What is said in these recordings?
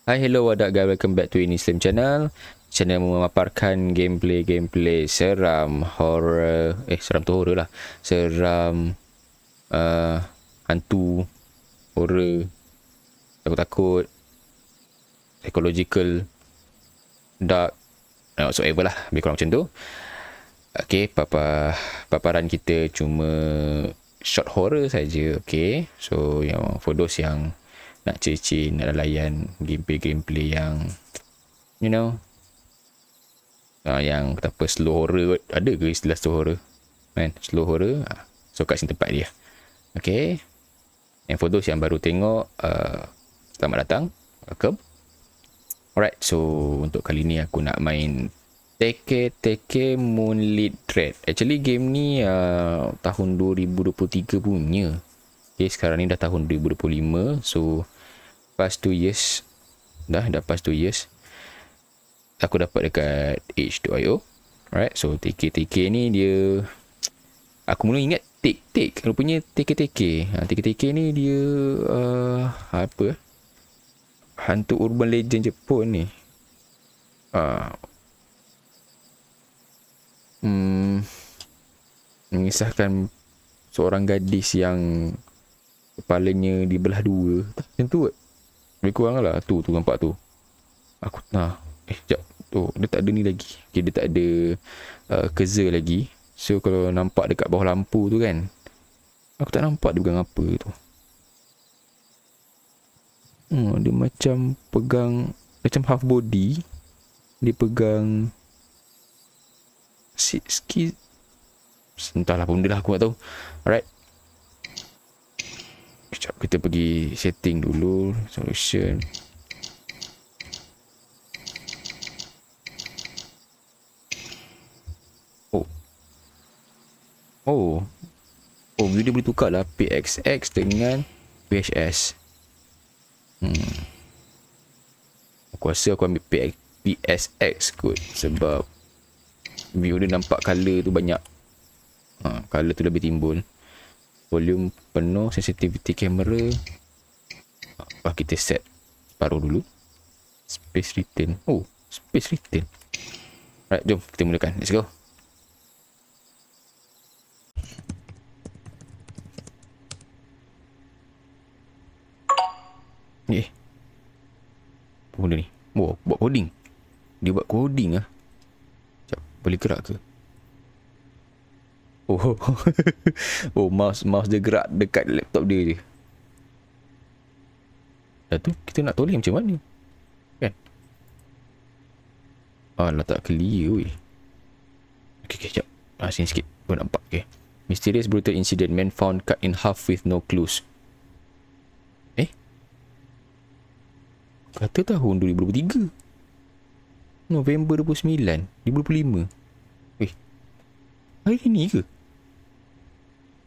Hi, hello, what up guys? Welcome back to Ini Slim Channel. Channel memaparkan gameplay seram, horror. Seram tu horror lah. Seram, uh, hantu, horror, takut-takut, psychological, dark, whatsoever lah. Lebih kurang macam tu. Okay, paparan kita cuma short horror saja. Okay, so yang for those yang nak cecil, nak layan gameplay yang you know, yang kata apa, slow horror. Ada ke istilah slow horror kan? Slow horror, so kat sini tempat dia. Okay, and for those yang baru tengok, selamat datang, welcome. Alright, so untuk kali ni aku nak main Teke Moonlit Thread. Actually game ni tahun 2023 punya. Okay, sekarang ni dah tahun 2025. So past 2 years. Dah pass 2 years. Aku dapat dekat itch.io. Alright, so TK ni dia, aku mula ingat Take. Rupanya Teke. Teke ni dia apa? Hantu urban legend Jepun ni. Mengisahkan seorang gadis yang kepalanya dibelah dua. Macam tu kot. Lebih kurang lah. Tu nampak tu. Aku sekejap. Tu dia tak ada ni lagi. Okay, dia tak ada kerza lagi. So kalau nampak dekat bawah lampu tu kan, aku tak nampak dia pegang apa tu. Dia macam pegang, macam half body. Dia pegang sikit. Entahlah benda lah, aku tak tahu. Alright, sekejap, kita pergi setting dulu. Solution. Oh, dia boleh tukar lah PXX dengan PHS. Aku rasa aku ambil PSX kot, sebab view dia nampak color tu banyak. Color tu lebih timbul. Volume penuh, sensitivity kamera. Kita set separuh dulu. Space retain. Space retain. Alright, jom kita mulakan. Let's go. Apa benda ni? Buat coding. Dia buat coding lah. Sekejap, boleh gerak ke? Mouse dia gerak dekat laptop dia je. Dah tu, kita nak toleh macam mana? Kan? Lah tak clear weh. Okay, sekejap. Sini sikit. Baru nampak. Okay. Mysterious brutal incident. Man found cut in half with no clues. Kata tahun 2023. November 29. 2025. Hari ni ke?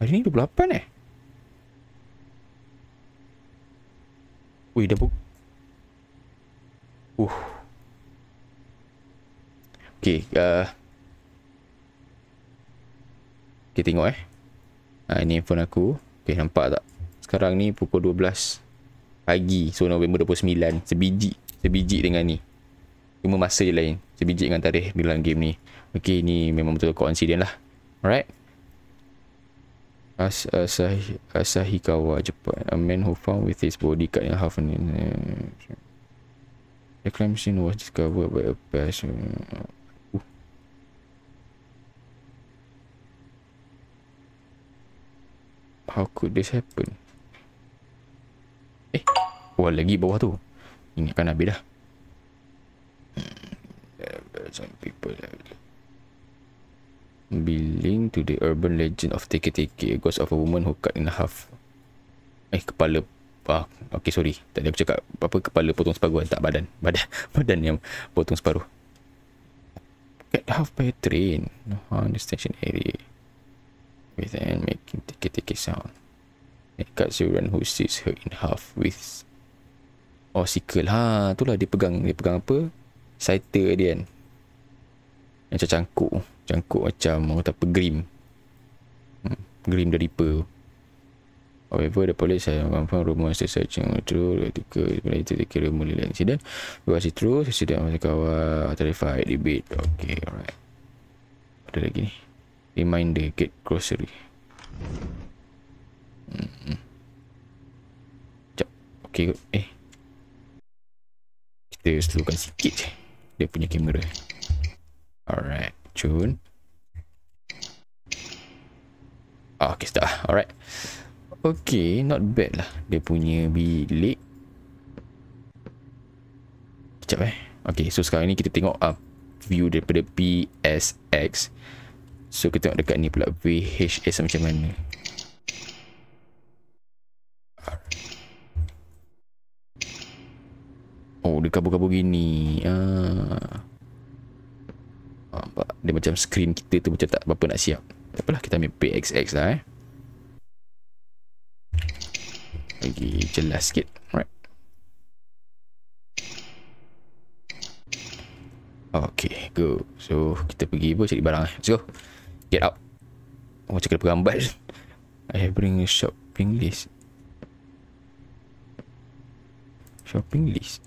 Hari ni 28 dah Okay, okay, tengok ini handphone aku. Okay, nampak tak? Sekarang ni pukul 12 pagi. So November 29. Sebiji dengan ni. Cuma masa je lain. Sebiji dengan tarikh dalam game ni. Okay, ni memang betul coincident lah. Alright. Asahikawa, Japan. A man who found with his body cut in half. The crime scene was discovered by a person. How could this happen? Lagi bawah tu. Ingatkan habis dah. Some people belong to the urban legend of Teke, a ghost of a woman who cut in half. Kepala. Okay, sorry. Tadi aku cakap apa, kepala potong separuh. Tak, badan. Badan yang potong separuh. Cut half by a train. On the station area. With and making Teke sound. It cuts the one who sees her in half with sickle. Itulah dia pegang apa? Scyther dia kan. Macam cangkuk macam orang kata apa, grim. Grim the Reaper. However, the police have confirmed rumors the searching true related to the kira mulai incident. Lokasi true, sesudah masih kawal terrified debate. Okay, alright. Ada lagi ni. Reminder, get grocery. Sekejap. Okay kot. Kita slowkan sikit je. Dia punya kamera. Alright. Cun. Okay, start lah. Alright. Okay, not bad lah. Dia punya bilik. Sekejap Okay, so sekarang ni kita tengok view daripada PSX. So kita tengok dekat ni pula VHS macam mana. Oh, dia kabur-kabur gini. Nampak dia macam screen kita tu macam tak berapa nak siap. Tak apalah, kita ambil PXX lah lagi jelas sikit. Alright. Okay, go. So kita pergi cari barang Let's go. Get out. Macam kena perambat. I bring a shopping list. Shopping list.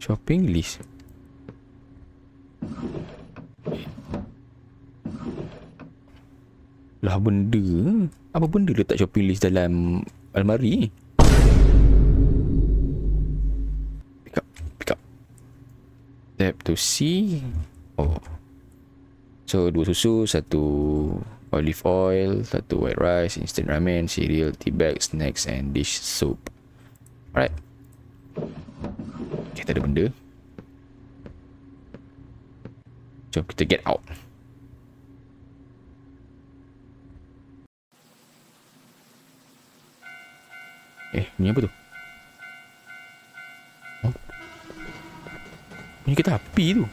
Shopping list. Lah benda. Apa benda letak shopping list dalam almari? Pick up. Tap to see. Oh. So 2 susu, 1 olive oil, 1 white rice, instant ramen, cereal, tea bag, snacks and dish soap. Alright. Okay, tak ada benda. Jom kita get out. Ni apa tu? Ni kereta api tu.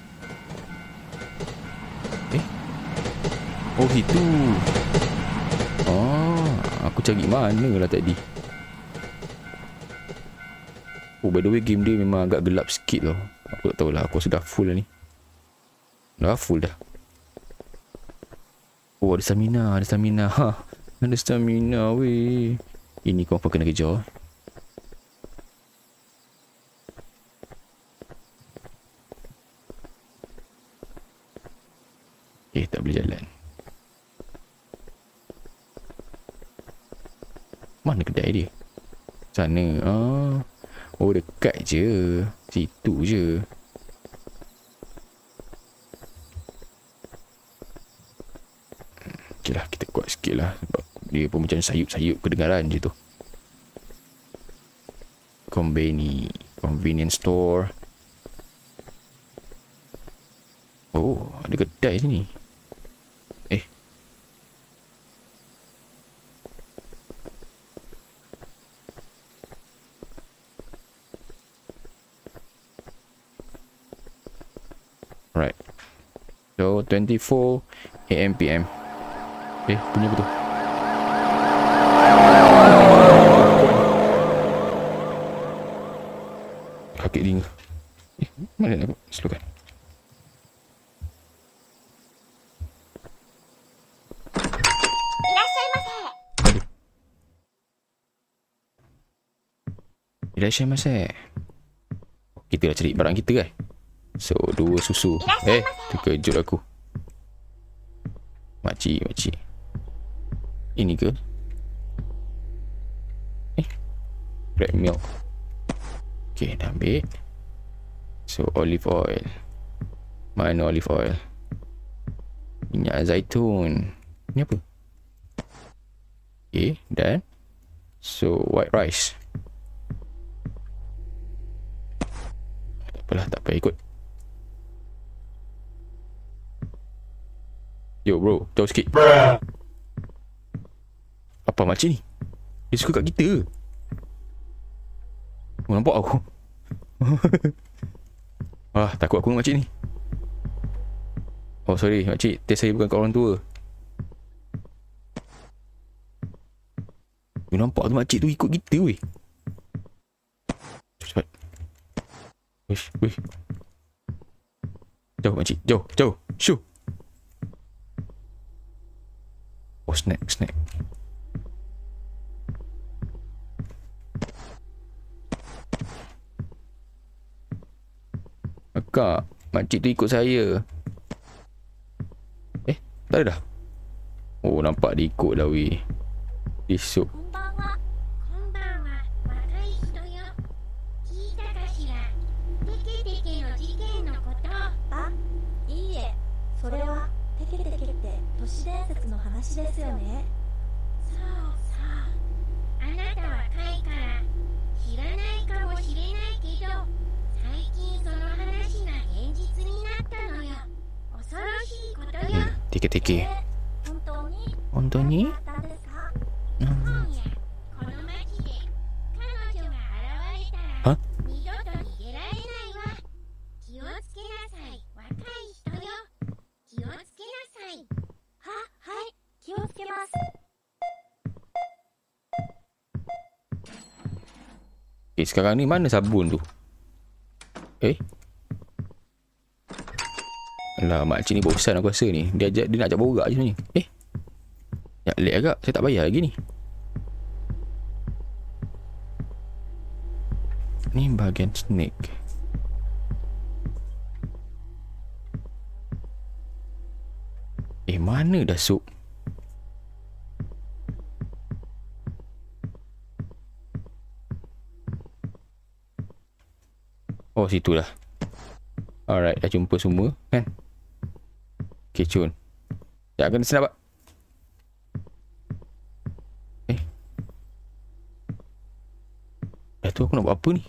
Oh, itu. Aku cari mana lah tadi. Oh, by the way, game dia memang agak gelap sikit tau. Aku tak tahulah, aku sudah full lah ni. Dah full dah. Oh, ada stamina. Ada stamina weh. Ini confirm kena kejar. Tak boleh jalan. Mana kedai dia? Sana. Oh, dekat je. Situ je. Okay lah, kita kuat sikit lah. Sebab dia pun macam sayup-sayup kedengaran je tu. Convenience store. Oh, ada kedai sini. Right. So 24 AM PM. Bunyi apa tu? Kaki dingin. Mana nak slowkan? Irashaimase. Kita dah cari barang kita kan? So 2 susu. Terkejut aku. Makcik. Ini ke? Bread milk. Okay, dah ambil. So olive oil. Mana olive oil? Minyak zaitun. Ini apa? Okay, dan so white rice. Tak apalah, tak payah ikut. Yo bro, jauh sikit. Apa makcik ni? Dia suka kat kita. Nampak aku. Takut aku dengan makcik ni. Oh sorry makcik, test saya bukan kat orang tua. You nampak tu makcik tu ikut kita weh. Cepat. Wish. Jauh makcik, jauh. Shoo. Oh, snack. Akak, makcik tu ikut saya. Tak ada dah. Oh, nampak dia ikut dah weh. Esok. こんばんは。こんばんは。若い人よ。聞いたかしら。テケテケの事件のこと。あ、いいえ、それはテケテケって都市伝説の話ですよね。そうそう。あなた若いから知らないかもしれないけど、最近その話が現実になったのよ。恐ろしいことよ。Tiki-tiki. 本当に本当に？あったんですか？今夜この町で彼女が現れたら二度と逃げられないわ。気をつけなさい。若い人よ。気をつけなさい。はい、気をつけます。 Sekarang ni mana sabun tu? Alah, makcik ni bosan aku rasa ni. Dia nak ajak borak je ni. Sekejap lag agak. Saya tak bayar lagi ni. Ni bahagian snake. Mana dah sup? Oh, situlah. Alright, dah jumpa semua kan? Okay, cun. Tak kena senap. Dah tu aku nak buat apa ni?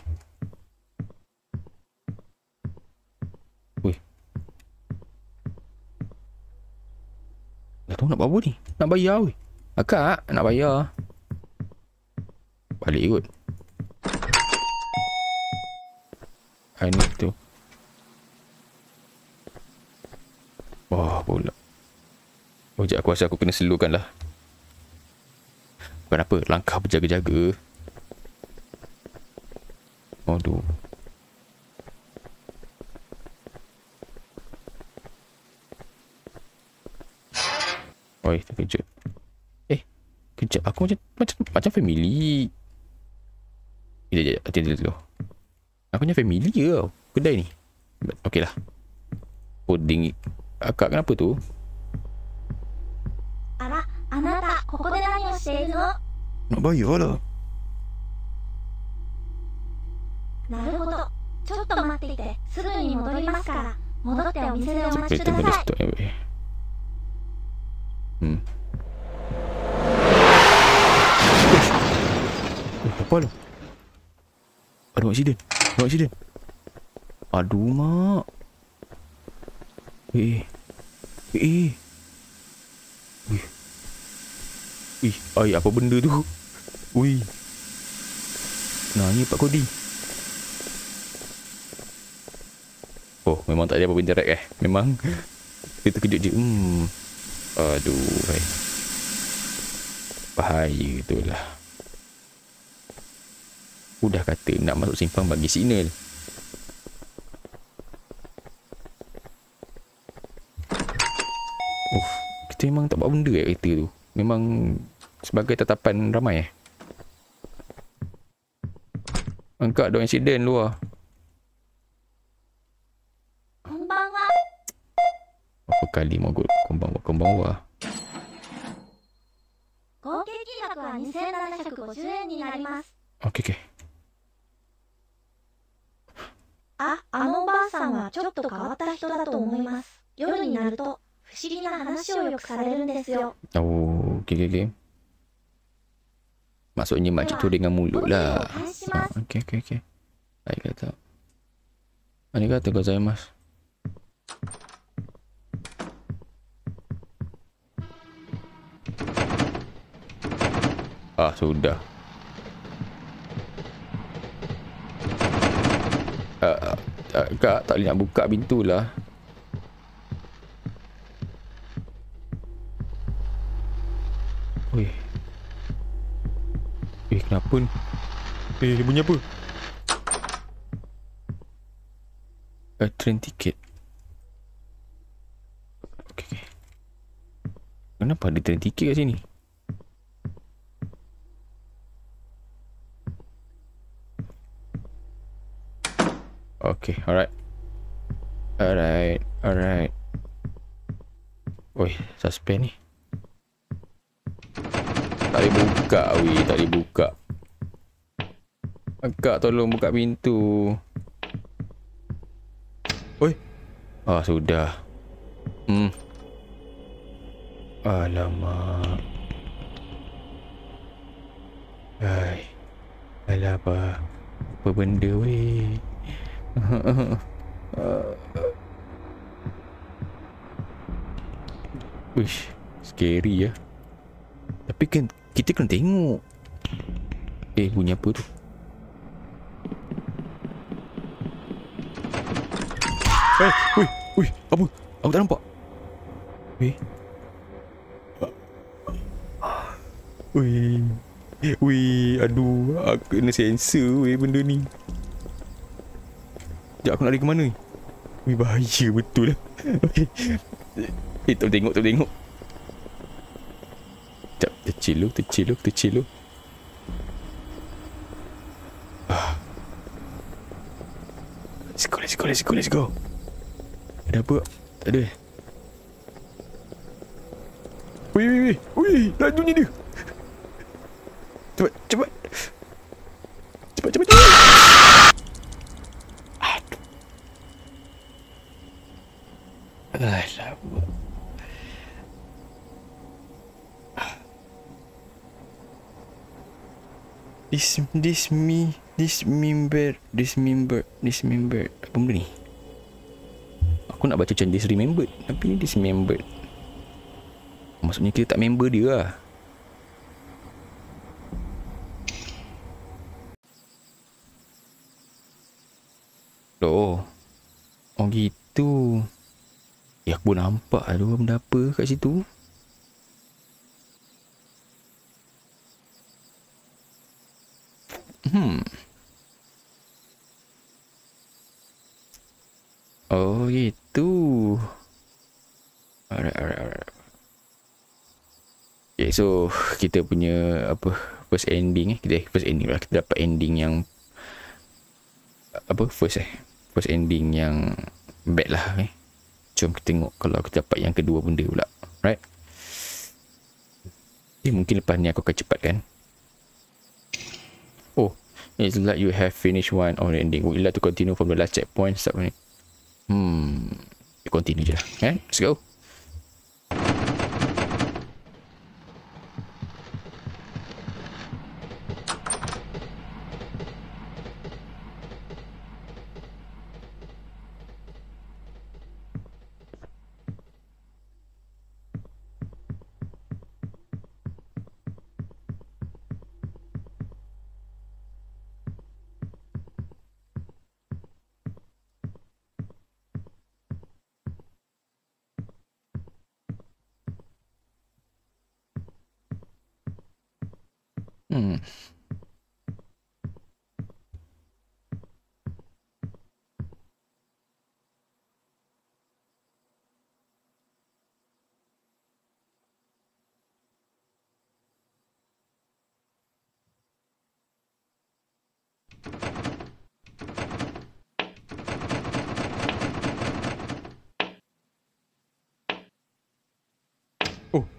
Weh. Dah tu nak buat apa ni? Nak bayar weh. Akak, nak bayar. Balik kot. Ini tu. Wah, pula. Oh, sekejap aku rasa aku kena slowkan lah. Bukan apa, langkah berjaga-jaga. Aduh. Oi, terkejut. Kejap. Aku macam family. Sekejap, hati-hati dulu. Aku macam family ke tau, kedai ni. Okey lah. Pudding. Akak kenapa tu? あら、あなた、ここで何をしているの？ Nak bayar lah. なるほど。ちょっと待っていて、すぐに戻りますから。戻ってお店でお待ち Kereta くだ pada さい。 stok ni weh. Apa lah? Ada aksiden. Aduh, mak. Ai, apa benda tu? Ui. Nanya Pak Kodi. Oh, memang tak ada apa-apa interact Memang dia terkejut je. Aduh, hai. Bahaya tu lah. Udah kata nak masuk simpang bagi signal. Kita memang tak buat benda kereta tu. Memang sebagai tatapan ramai Angkat ada insiden luar. こんばんは。 Apa kali mau konbanwa. 合計金額は2750円になります。 Okey. あのおばあさんはちょっと変わった人だと思います。夜になると不思議な話をよくされるんですよ。 Oh, okey. Maksudnya makcik tu dengan mulut lah. Okey. Arigatou. Arigatou gozaimasu. Sudah. Kak, tak boleh nak buka pintu lah. Weh, kenapa ni? Dia bunyi apa? Train ticket. Okay. Kenapa ada train tiket kat sini? Okay, alright. Oi, suspend ni. Tak boleh buka, tak boleh buka. Akak tolong buka pintu. Oi. Sudah. Alamak. Alah apa? Apa benda weh? Uish, scary ya. Tapi kan kita kena tengok. Bunyi apa tu? Apa? Aku tak nampak. Aduh, aku kena sensor benda ni. Sekejap aku nak lari ke mana ni? Bahaya betul lah. Tak tengok. Sekejap, tercil lu. Let's go. Ada apa? Tak ada. Wih, lajunya dia. Cepat. Aduh. Alamak. Dismember. Apa benda ni? Aku nak baca macam disremembered, tapi ni dismembered. Maksudnya kita tak member dia lah. Oh gitu. Aku pun nampak ada benda apa kat situ. Oh gitu. Alright. Okay, so kita punya first ending kita dapat ending yang first ending yang bad lah. Jom kita tengok kalau kita dapat yang kedua benda pula. Right? Mungkin lepas ni aku akan cepatkan. It's like you have finished one of the ending. Would you like to continue from the last checkpoint? Continue je lah. Let's go.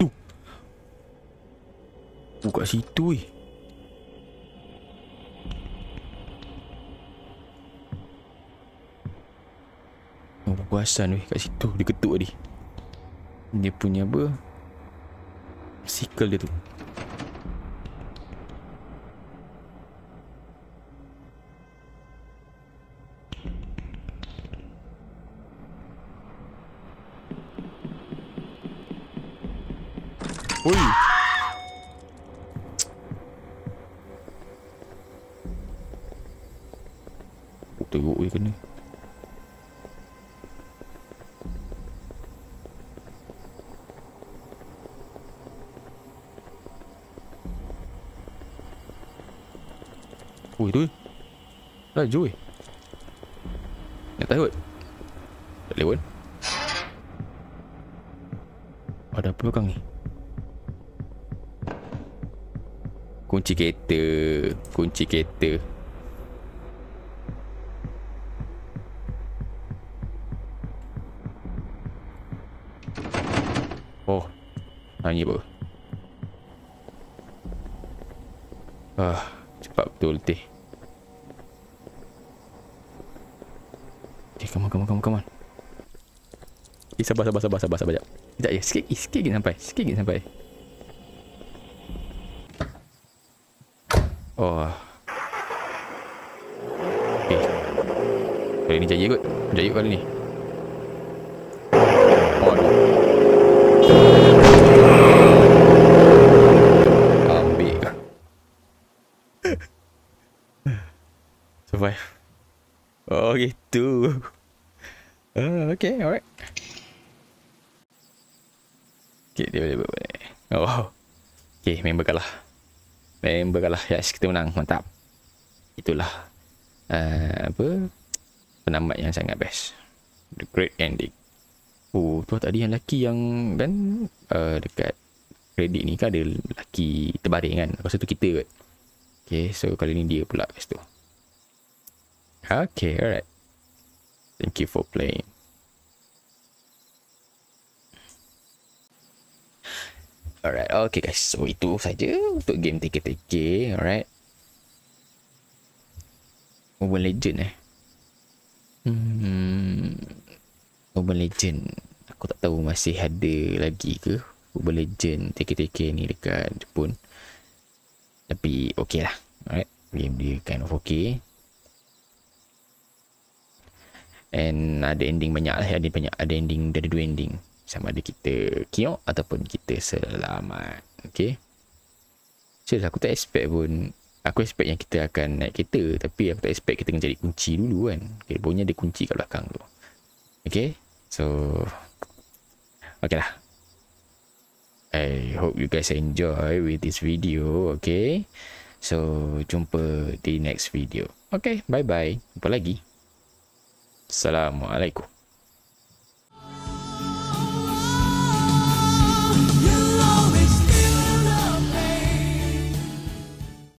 Tu. Kat situ Perasan kat situ dia ketuk tadi. Dia punya apa? Sikal dia tu. Oi. Teruk kena. Tu. Laju nak tahu tak lewat. Ada apa belakang ni? Kunci kereta. Kunci kereta. Oh. Ni apa? Cepat betul teh. Okay, come on. Sabar sekejap. Sekejap je, sikit lagi sampai. Oh. Okay. Kali ni jaya kot kali ni. Aduh. Ambil. Survive. Oh gitu. Okay, alright. Okay, dia boleh. Oh. Okay, member kalah. Yes, kita menang. Mantap. Itulah penamat yang sangat best. The great ending. Oh, tu tadi yang lelaki yang kan dekat kredit ni kan ada lelaki terbaring kan. Lepas tu kita kot. Okay, so kali ni dia pula kat situ. Okay, alright. Thank you for playing. Alright, okay guys. So itu saja untuk game teka-teki. Alright. Mobile Legend Mobile Legend. Aku tak tahu masih ada lagi ke Mobile Legend teka-teki ni dekat Jepun. Tapi okay lah. Alright. Game dia kind of okay. And ada ending banyak lah. Ada ending, ada 2 ending. Sama ada kita kiok ataupun kita selamat. Okay. So aku tak expect pun. Aku expect yang kita akan naik kereta. Tapi aku tak expect kita kena cari kunci dulu kan. Okay, pokoknya ada kunci kat belakang tu. Okay. So okay lah. I hope you guys enjoy with this video. Okay. So jumpa di next video. Okay, bye bye. Jumpa lagi. Assalamualaikum.